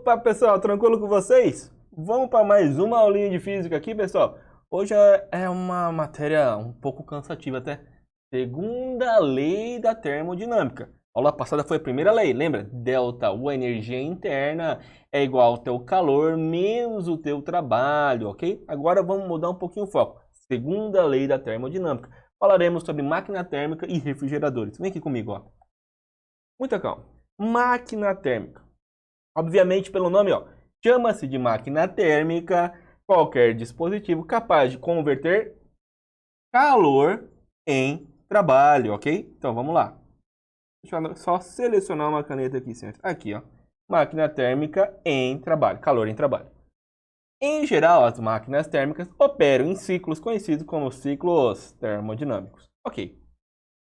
Opa, pessoal, tranquilo com vocês? Vamos para mais uma aulinha de física aqui, pessoal. Hoje é uma matéria um pouco cansativa até. Segunda lei da termodinâmica. A aula passada foi a primeira lei, lembra? Delta U, a energia interna, é igual ao teu calor menos o teu trabalho, ok? Agora vamos mudar um pouquinho o foco. Segunda lei da termodinâmica. Falaremos sobre máquina térmica e refrigeradores. Vem aqui comigo, ó. Muita calma. Máquina térmica. Obviamente, pelo nome, ó, chama-se de máquina térmica qualquer dispositivo capaz de converter calor em trabalho, ok? Então, vamos lá. Deixa eu só selecionar uma caneta aqui, certo? Aqui, ó. Máquina térmica em trabalho, calor em trabalho. Em geral, as máquinas térmicas operam em ciclos conhecidos como ciclos termodinâmicos. Ok.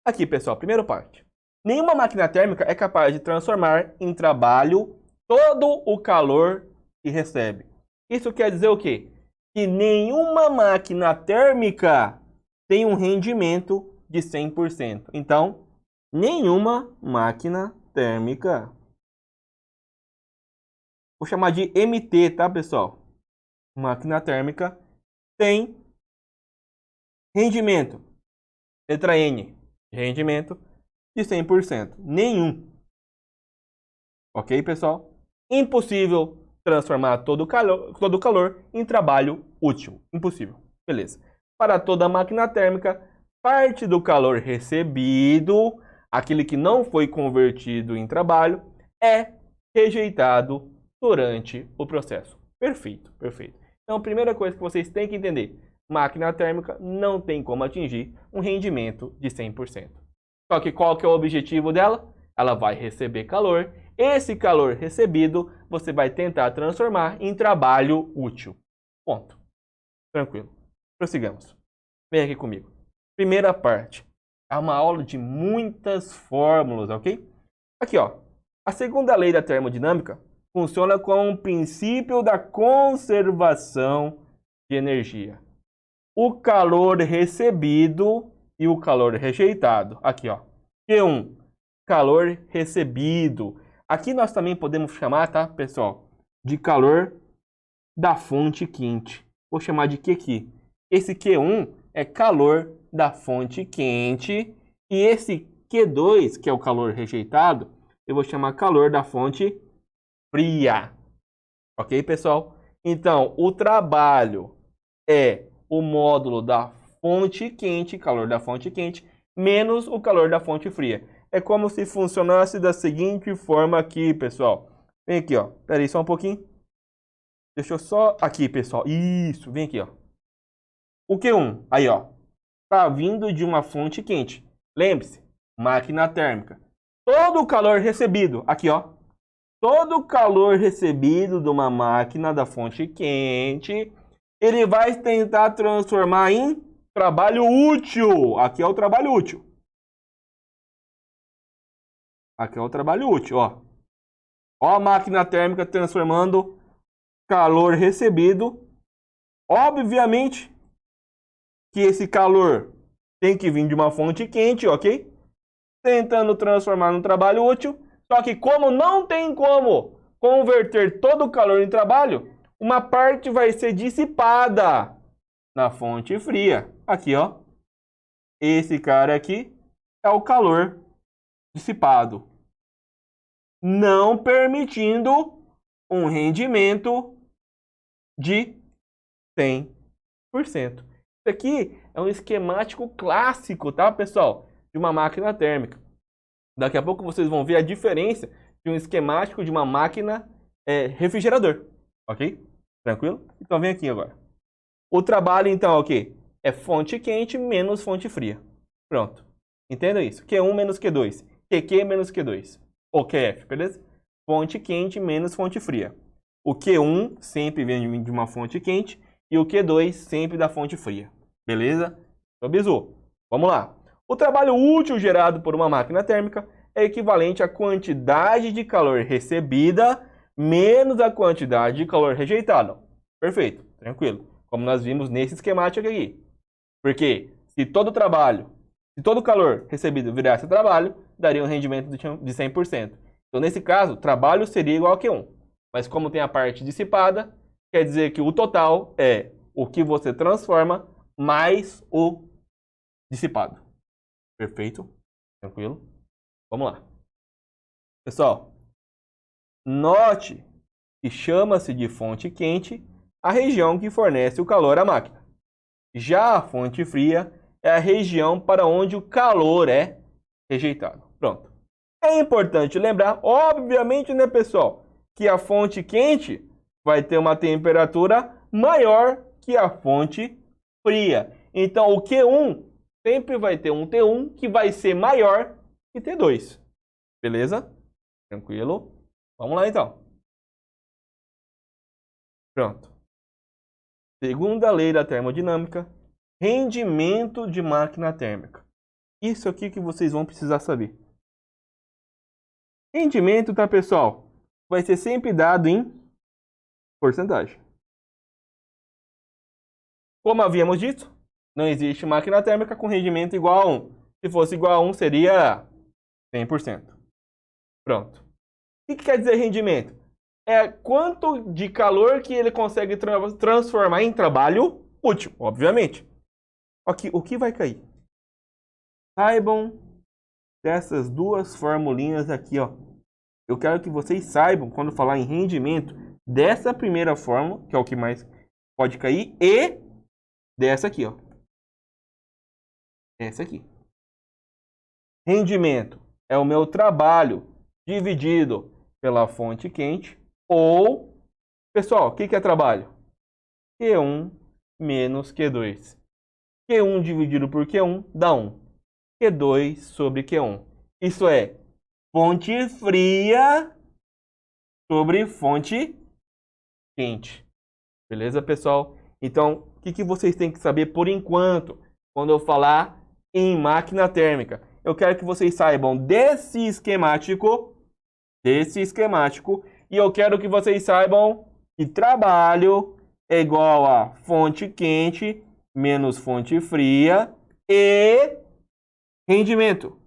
Aqui, pessoal, primeira parte. Nenhuma máquina térmica é capaz de transformar em trabalho todo o calor que recebe. Isso quer dizer o quê? Que nenhuma máquina térmica tem um rendimento de 100%. Então, nenhuma máquina térmica. Vou chamar de MT, tá, pessoal? Máquina térmica tem rendimento. Letra N. Rendimento de 100%. Nenhum. Ok, pessoal? Impossível transformar todo o calor em trabalho útil. Impossível. Beleza. Para toda máquina térmica, parte do calor recebido, aquele que não foi convertido em trabalho, é rejeitado durante o processo. Perfeito, perfeito. Então, a primeira coisa que vocês têm que entender, máquina térmica não tem como atingir um rendimento de 100%. Só que qual que é o objetivo dela? Ela vai receber calor. Esse calor recebido, você vai tentar transformar em trabalho útil. Ponto. Tranquilo. Prossigamos. Vem aqui comigo. Primeira parte. É uma aula de muitas fórmulas, ok? Aqui, ó. A segunda lei da termodinâmica funciona com o princípio da conservação de energia. O calor recebido e o calor rejeitado. Aqui, ó. Q1. Calor recebido. Aqui nós também podemos chamar, tá, pessoal, de calor da fonte quente. Vou chamar de Q aqui. Esse Q1 é calor da fonte quente. E esse Q2, que é o calor rejeitado, eu vou chamar calor da fonte fria. Ok, pessoal? Então, o trabalho é o módulo da fonte quente, calor da fonte quente, menos o calor da fonte fria. É como se funcionasse da seguinte forma aqui, pessoal. Vem aqui, ó. Pera aí só um pouquinho. Deixa eu só... Aqui, pessoal. Isso, vem aqui, ó. O Q1, aí, ó. Tá vindo de uma fonte quente. Lembre-se, máquina térmica. Todo o calor recebido, aqui, ó. Todo o calor recebido de uma máquina da fonte quente, ele vai tentar transformar em trabalho útil. Aqui é o trabalho útil. Aqui é o trabalho útil, ó. Ó a máquina térmica transformando calor recebido. Obviamente que esse calor tem que vir de uma fonte quente, ok? Tentando transformar num trabalho útil. Só que como não tem como converter todo o calor em trabalho, uma parte vai ser dissipada na fonte fria. Aqui, ó. Esse cara aqui é o calor dissipado, não permitindo um rendimento de 100%. Isso aqui é um esquemático clássico, tá, pessoal? De uma máquina térmica. Daqui a pouco vocês vão ver a diferença de um esquemático de uma máquina refrigerador. Ok? Tranquilo? Então vem aqui agora. O trabalho, então, é o quê? É fonte quente menos fonte fria. Pronto. Entenda isso. Q1 menos Q2. QQ menos Q2. Ou QF, beleza? Fonte quente menos fonte fria. O Q1 sempre vem de uma fonte quente e o Q2 sempre da fonte fria. Beleza? Então, bizu. Vamos lá. O trabalho útil gerado por uma máquina térmica é equivalente à quantidade de calor recebida menos a quantidade de calor rejeitado. Perfeito. Tranquilo. Como nós vimos nesse esquemático aqui. Porque se todo o calor recebido virasse trabalho, daria um rendimento de 100%. Então, nesse caso, trabalho seria igual a Q1. Mas como tem a parte dissipada, quer dizer que o total é o que você transforma mais o dissipado. Perfeito? Tranquilo? Vamos lá. Pessoal, note que chama-se de fonte quente a região que fornece o calor à máquina. Já a fonte fria é a região para onde o calor é rejeitado. Pronto. É importante lembrar, obviamente, né, pessoal, que a fonte quente vai ter uma temperatura maior que a fonte fria. Então, o Q1 sempre vai ter um T1 que vai ser maior que T2. Beleza? Tranquilo? Vamos lá, então. Pronto. Segunda lei da termodinâmica, rendimento de máquina térmica. Isso aqui que vocês vão precisar saber. Rendimento, tá, pessoal? Vai ser sempre dado em porcentagem. Como havíamos dito, não existe máquina térmica com rendimento igual a 1. Se fosse igual a 1, seria 100%. Pronto. O que quer dizer rendimento? É quanto de calor que ele consegue transformar em trabalho útil, obviamente. Aqui, o que vai cair? Saibam dessas duas formulinhas aqui, ó. Eu quero que vocês saibam, quando falar em rendimento, dessa primeira fórmula, que é o que mais pode cair, e dessa aqui, ó. Essa aqui. Rendimento é o meu trabalho dividido pela fonte quente, ou, pessoal, o que é trabalho? Q1 menos Q2. Q1 dividido por Q1 dá 1. Q2 sobre Q1. Isso é fonte fria sobre fonte quente. Beleza, pessoal? Então, o que vocês têm que saber por enquanto, quando eu falar em máquina térmica? Eu quero que vocês saibam desse esquemático, e eu quero que vocês saibam que trabalho é igual a fonte quente menos fonte fria e rendimento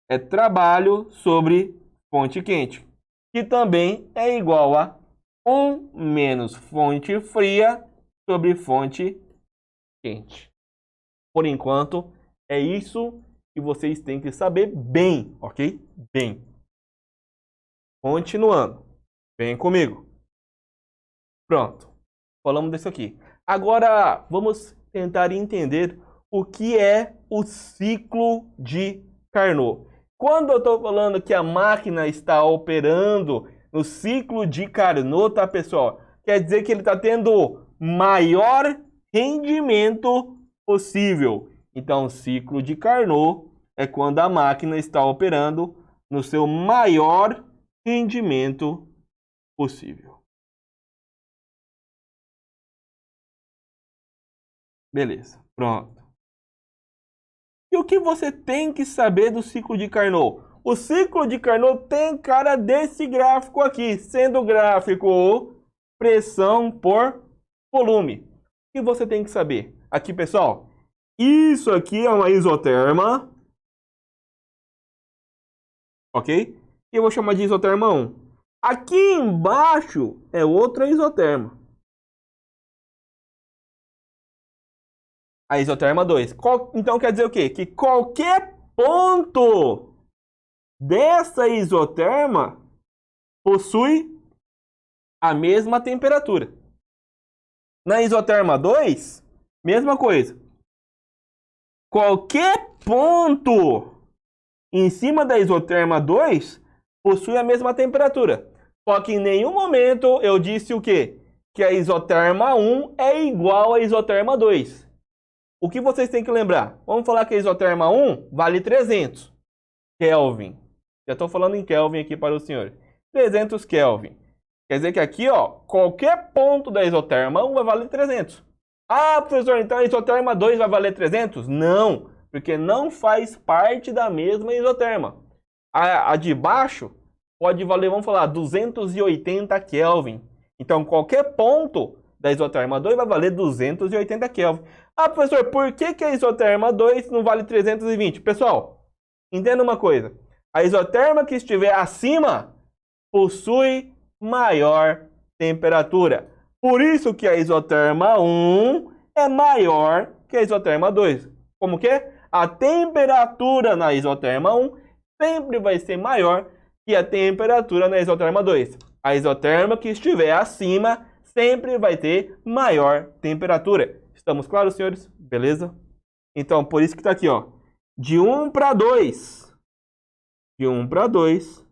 é trabalho sobre fonte quente, que também é igual a 1 menos fonte fria sobre fonte quente. Por enquanto, é isso que vocês têm que saber bem, ok? Bem. Continuando. Vem comigo. Pronto. Falamos disso aqui. Agora, vamos tentar entender o que é o ciclo de Carnot. Quando eu estou falando que a máquina está operando no ciclo de Carnot, tá, pessoal? Quer dizer que ele está tendo maior rendimento possível. Então, o ciclo de Carnot é quando a máquina está operando no seu maior rendimento possível. Beleza, pronto. E o que você tem que saber do ciclo de Carnot? O ciclo de Carnot tem cara desse gráfico aqui, sendo o gráfico pressão por volume. O que você tem que saber? Aqui, pessoal, isso aqui é uma isoterma, ok? E eu vou chamar de isoterma 1. Aqui embaixo é outra isoterma. A isoterma 2. Então quer dizer o quê? Que qualquer ponto dessa isoterma possui a mesma temperatura. Na isoterma 2, mesma coisa. Qualquer ponto em cima da isoterma 2 possui a mesma temperatura. Só que em nenhum momento eu disse o quê? Que a isoterma 1 é igual à isoterma 2. O que vocês têm que lembrar? Vamos falar que a isoterma 1 vale 300 Kelvin. Já estou falando em Kelvin aqui para o senhor. 300 Kelvin. Quer dizer que aqui, ó, qualquer ponto da isoterma 1 vai valer 300. Ah, professor, então a isoterma 2 vai valer 300? Não, porque não faz parte da mesma isoterma. A de baixo pode valer, vamos falar, 280 Kelvin. Então, qualquer ponto da isoterma 2 vai valer 280 Kelvin. Ah, professor, por que a isoterma 2 não vale 320? Pessoal, entenda uma coisa. A isoterma que estiver acima possui maior temperatura. Por isso que a isoterma 1 é maior que a isoterma 2. Como que é? A temperatura na isoterma 1 sempre vai ser maior que a temperatura na isoterma 2. A isoterma que estiver acima sempre vai ter maior temperatura. Estamos claros, senhores? Beleza? Então, por isso que está aqui, ó. De 1 para 2. De 1 para 2.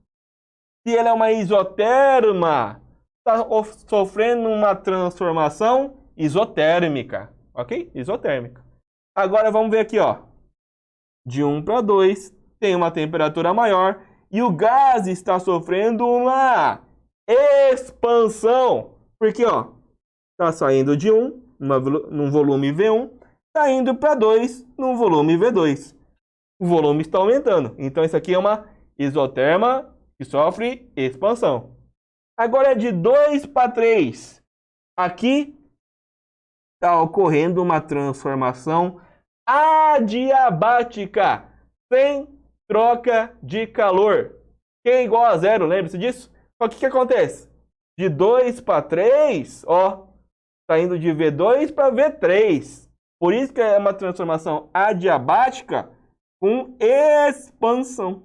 Se ela é uma isoterma, está sofrendo uma transformação isotérmica. Ok? Isotérmica. Agora vamos ver aqui, ó. De 1 para 2, tem uma temperatura maior e o gás está sofrendo uma expansão. Porque, ó, está saindo de 1 num volume V1, está indo para 2 num volume V2. O volume está aumentando. Então, isso aqui é uma isoterma que sofre expansão. Agora, de 2 para 3. Aqui está ocorrendo uma transformação adiabática, sem troca de calor, que é igual a zero, lembre-se disso? Só que o que acontece? De 2 para 3, ó, está indo de V2 para V3. Por isso que é uma transformação adiabática com expansão.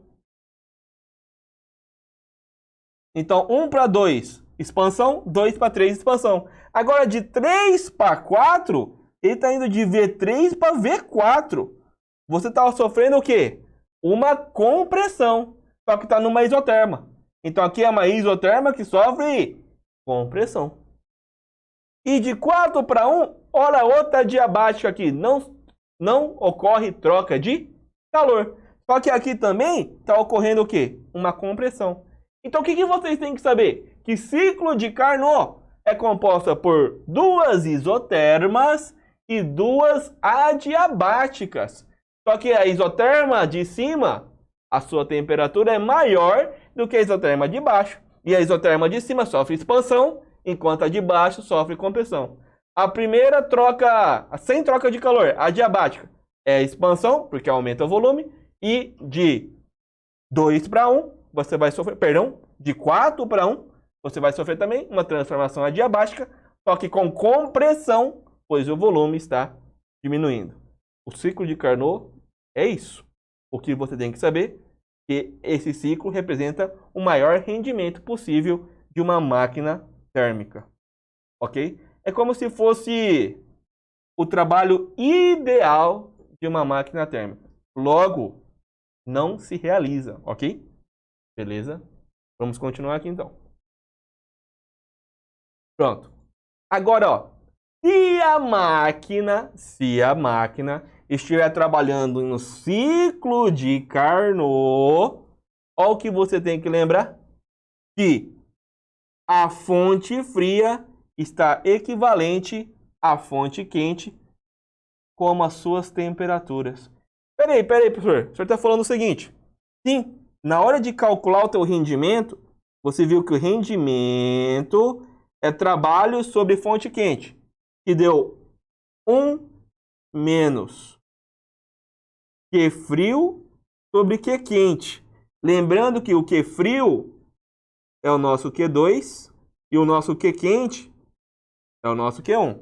Então, 1 para 2, expansão, 2 para 3, expansão. Agora, de 3 para 4, ele está indo de V3 para V4. Você está sofrendo o quê? Uma compressão. Só que está numa isoterma. Então, aqui é uma isoterma que sofre compressão. E de 4 para 1, olha outra diabática aqui. Não ocorre troca de calor. Só que aqui também está ocorrendo o quê? Uma compressão. Então, o que vocês têm que saber? Que ciclo de Carnot é composta por duas isotermas e duas adiabáticas. Só que a isoterma de cima, a sua temperatura é maior do que a isoterma de baixo. E a isoterma de cima sofre expansão, enquanto a de baixo sofre compressão. A primeira troca, sem troca de calor, a adiabática, é expansão, porque aumenta o volume. E de 2 para 1, você vai sofrer, perdão, de 4 para 1, você vai sofrer também uma transformação adiabática, só que com compressão, pois o volume está diminuindo. O ciclo de Carnot é isso. O que você tem que saber é que esse ciclo representa o maior rendimento possível de uma máquina térmica. Ok? É como se fosse o trabalho ideal de uma máquina térmica. Logo, não se realiza, ok? Beleza? Vamos continuar aqui então. Pronto. Agora, ó, se a máquina estiver trabalhando no ciclo de Carnot, olha o que você tem que lembrar, que a fonte fria está equivalente à fonte quente como as suas temperaturas. Peraí, professor. O senhor está falando o seguinte. Sim, na hora de calcular o teu rendimento, você viu que o rendimento é trabalho sobre fonte quente, que deu 1 menos Q frio sobre Q quente. Lembrando que o Q frio é o nosso Q2 e o nosso Q quente é o nosso Q1.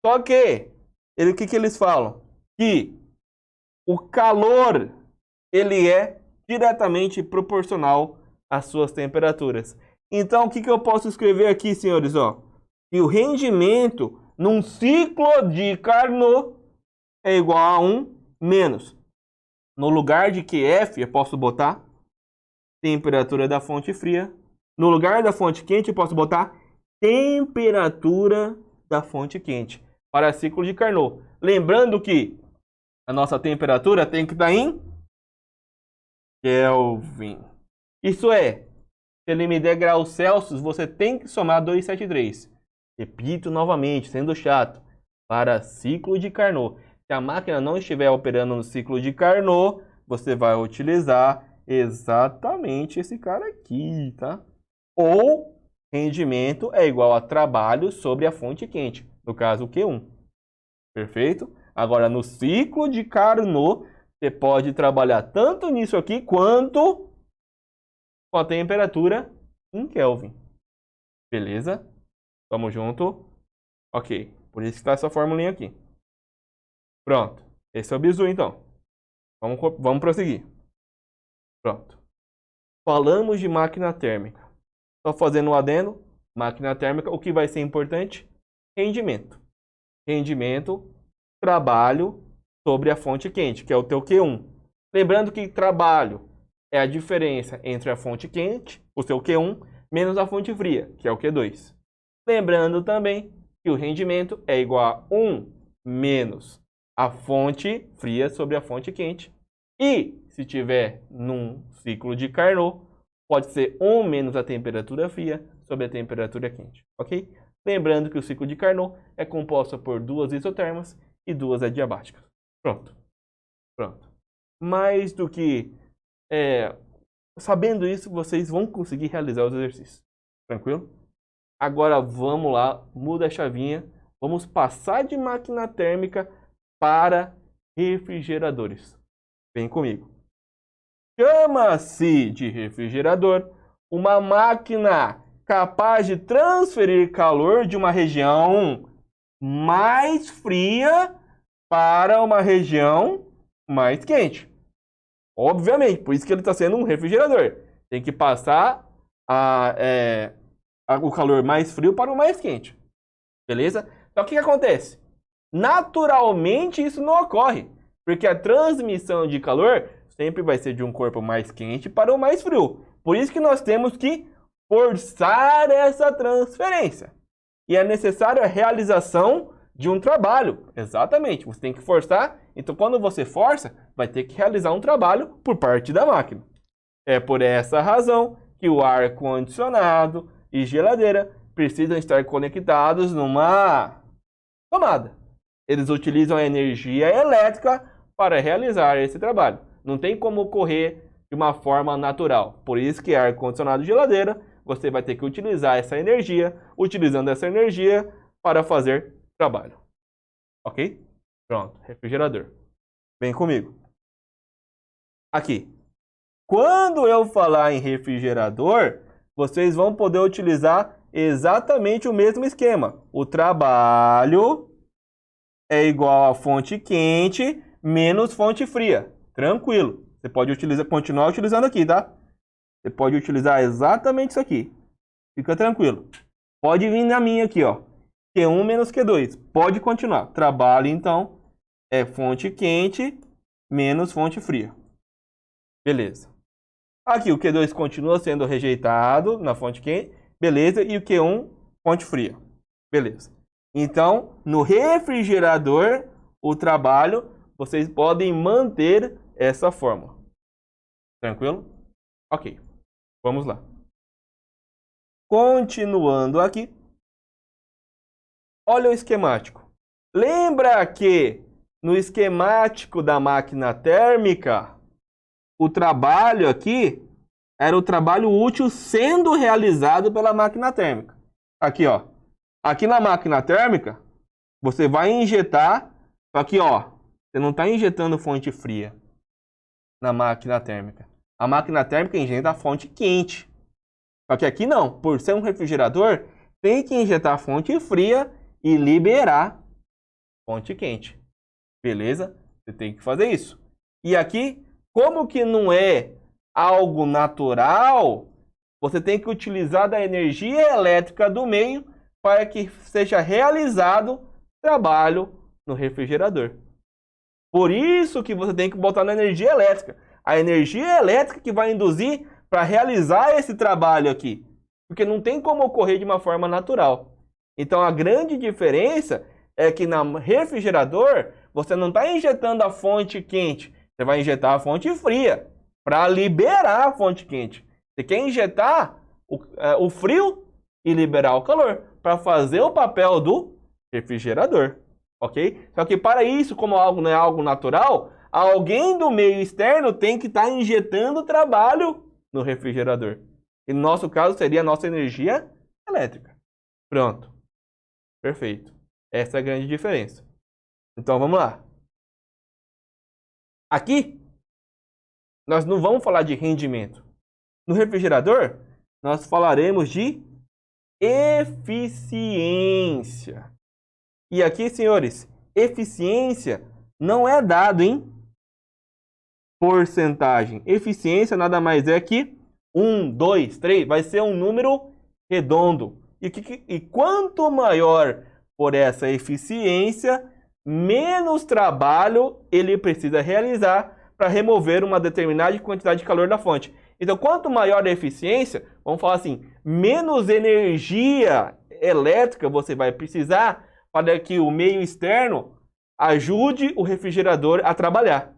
Só que, o que eles falam? Que o calor, ele é diretamente proporcional às suas temperaturas. Então, o que eu posso escrever aqui, senhores? Ó, que o rendimento num ciclo de Carnot é igual a 1 menos. No lugar de QF, eu posso botar temperatura da fonte fria. No lugar da fonte quente, eu posso botar temperatura da fonte quente para ciclo de Carnot. Lembrando que a nossa temperatura tem que estar em Kelvin. Isso é, se ele me der graus Celsius, você tem que somar 273. Repito novamente, sendo chato, para ciclo de Carnot. Se a máquina não estiver operando no ciclo de Carnot, você vai utilizar exatamente esse cara aqui, tá? Ou rendimento é igual a trabalho sobre a fonte quente, no caso Q1. Perfeito? Agora, no ciclo de Carnot, você pode trabalhar tanto nisso aqui, quanto com a temperatura em Kelvin. Beleza? Tamo junto. Ok. Por isso que está essa formulinha aqui. Pronto. Esse é o bizu, então. Vamos prosseguir. Pronto. Falamos de máquina térmica. Só fazendo um adendo. Máquina térmica, o que vai ser importante? Rendimento. Rendimento, trabalho sobre a fonte quente, que é o teu Q1. Lembrando que trabalho é a diferença entre a fonte quente, o seu Q1, menos a fonte fria, que é o Q2. Lembrando também que o rendimento é igual a 1 menos a fonte fria sobre a fonte quente. E, se tiver num ciclo de Carnot, pode ser 1 menos a temperatura fria sobre a temperatura quente, ok? Lembrando que o ciclo de Carnot é composto por 2 isotermas e 2 adiabáticas. Pronto. Pronto. Mais do que sabendo isso, vocês vão conseguir realizar os exercícios. Tranquilo? Agora vamos lá, muda a chavinha. Vamos passar de máquina térmica para refrigeradores. Vem comigo. Chama-se de refrigerador uma máquina capaz de transferir calor de uma região mais fria para uma região mais quente. Obviamente, por isso que ele está sendo um refrigerador. Tem que passar o calor mais frio para o mais quente. Beleza? Então o que acontece? Naturalmente isso não ocorre, porque a transmissão de calor sempre vai ser de um corpo mais quente para o mais frio. Por isso que nós temos que forçar essa transferência. E é necessário a realização de um trabalho. Exatamente, você tem que forçar. Então, quando você força, vai ter que realizar um trabalho por parte da máquina. É por essa razão que o ar-condicionado e geladeira precisam estar conectados numa tomada. Eles utilizam a energia elétrica para realizar esse trabalho. Não tem como ocorrer de uma forma natural. Por isso que ar-condicionado e geladeira, você vai ter que utilizar essa energia, utilizando essa energia para fazer trabalho. Ok? Pronto, refrigerador. Vem comigo. Aqui. Quando eu falar em refrigerador, vocês vão poder utilizar exatamente o mesmo esquema. O trabalho é igual a fonte quente menos fonte fria. Tranquilo. Você pode continuar utilizando aqui, tá? Você pode utilizar exatamente isso aqui. Fica tranquilo. Pode vir na minha aqui, ó. Q1 menos Q2. Pode continuar. Trabalho, então, é fonte quente menos fonte fria. Beleza. Aqui o Q2 continua sendo rejeitado na fonte quente. Beleza. E o Q1, fonte fria. Beleza. Então, no refrigerador, o trabalho, vocês podem manter essa fórmula. Tranquilo? Ok. Vamos lá. Continuando aqui. Olha o esquemático. Lembra que no esquemático da máquina térmica, o trabalho aqui era o trabalho útil sendo realizado pela máquina térmica. Aqui, ó. Aqui na máquina térmica, você vai injetar. Aqui, ó. Você não está injetando fonte fria na máquina térmica. A máquina térmica injeta a fonte quente. Só que aqui não. Por ser um refrigerador, tem que injetar fonte fria e liberar fonte quente. Beleza? Você tem que fazer isso. E aqui, como que não é algo natural, você tem que utilizar da energia elétrica do meio para que seja realizado trabalho no refrigerador. Por isso que você tem que botar na energia elétrica. A energia elétrica que vai induzir para realizar esse trabalho aqui. Porque não tem como ocorrer de uma forma natural. Então a grande diferença é que no refrigerador você não está injetando a fonte quente. Você vai injetar a fonte fria para liberar a fonte quente. Você quer injetar o frio e liberar o calor para fazer o papel do refrigerador. Ok? Só que para isso, como algo não é algo natural, alguém do meio externo tem que estar injetando trabalho no refrigerador. E no nosso caso seria a nossa energia elétrica. Pronto. Perfeito. Essa é a grande diferença. Então vamos lá. Aqui, nós não vamos falar de rendimento. No refrigerador, nós falaremos de eficiência. E aqui, senhores, eficiência não é dado em porcentagem. Eficiência nada mais é que 1, 2, 3. Vai ser um número redondo. E quanto maior for essa eficiência, menos trabalho ele precisa realizar para remover uma determinada quantidade de calor da fonte. Então, quanto maior a eficiência, vamos falar assim, menos energia elétrica você vai precisar para que o meio externo ajude o refrigerador a trabalhar.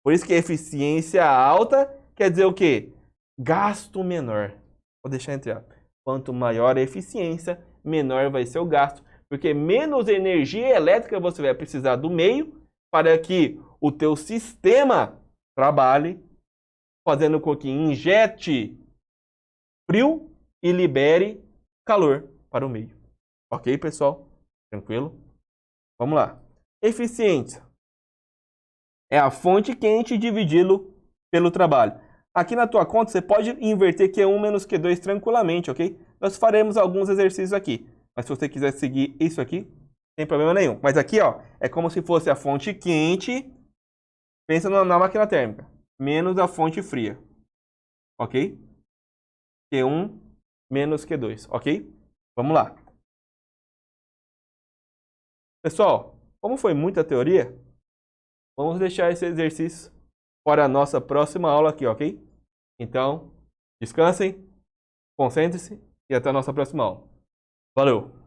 Por isso que eficiência alta quer dizer o quê? Gasto menor. Vou deixar entre aspas. Quanto maior a eficiência, menor vai ser o gasto. Porque menos energia elétrica você vai precisar do meio para que o teu sistema trabalhe, fazendo com que injete frio e libere calor para o meio. Ok, pessoal? Tranquilo? Vamos lá. Eficiência é a fonte quente dividido pelo trabalho. Aqui na tua conta você pode inverter Q1 menos Q2 tranquilamente, ok? Nós faremos alguns exercícios aqui. Mas se você quiser seguir isso aqui, sem problema nenhum. Mas aqui, ó, é como se fosse a fonte quente, pensa na máquina térmica, menos a fonte fria. Ok? Q1 menos Q2, ok? Vamos lá. Pessoal, como foi muita teoria, vamos deixar esse exercício para a nossa próxima aula aqui, ok? Então, descansem, concentrem-se e até a nossa próxima aula. Valeu!